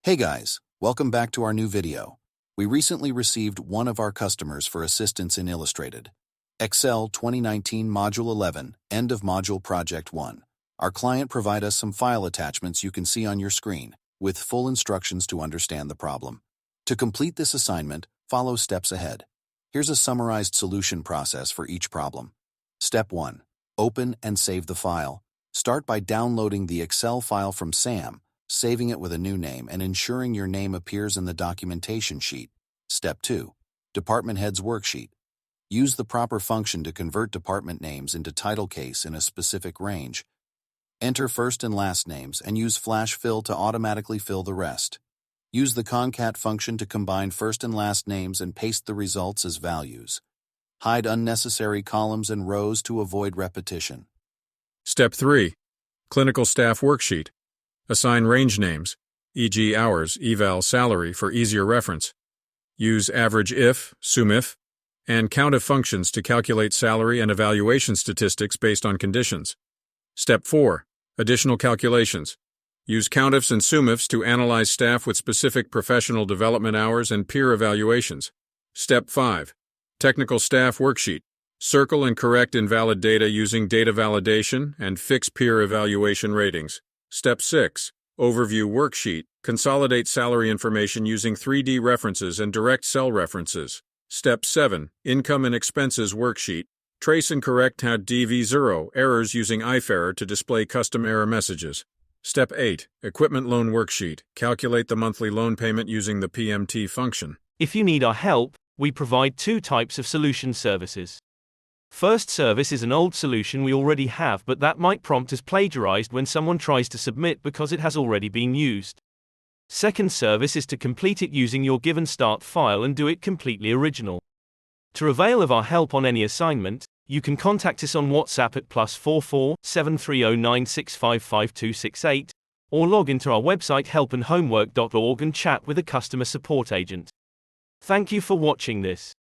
Hey guys, welcome back to our new video. We recently received one of our customers for assistance in Illustrated. Excel 2019 Module 11, End of Module Project 1. Our client provided us some file attachments you can see on your screen, with full instructions to understand the problem. To complete this assignment, follow steps ahead. Here's a summarized solution process for each problem. Step 1. Open and save the file. Start by downloading the Excel file from Sam, saving it with a new name, and ensuring your name appears in the documentation sheet. Step 2. Department Heads Worksheet. Use the proper function to convert department names into title case in a specific range. Enter first and last names and use Flash Fill to automatically fill the rest. Use the concat function to combine first and last names and paste the results as values. Hide unnecessary columns and rows to avoid repetition. Step 3. Clinical Staff Worksheet. Assign range names, e.g. hours, eval, salary, for easier reference. Use average if, sumif, and countif functions to calculate salary and evaluation statistics based on conditions. Step 4. Additional calculations. Use countifs and sumifs to analyze staff with specific professional development hours and peer evaluations. Step 5. Technical Staff Worksheet. Circle and correct invalid data using data validation and fix peer evaluation ratings. Step 6. Overview Worksheet. Consolidate salary information using 3D references and direct cell references. Step 7. Income and Expenses Worksheet. Trace and correct DV0 errors using iFerror to display custom error messages. Step 8. Equipment Loan Worksheet. Calculate the monthly loan payment using the PMT function. If you need our help, we provide two types of solution services. First service is an old solution we already have, but that might prompt as plagiarized when someone tries to submit because it has already been used. Second service is to complete it using your given start file and do it completely original. To avail of our help on any assignment, you can contact us on WhatsApp at +44 7309 655268 or log into our website helpandhomework.org and chat with a customer support agent. Thank you for watching this.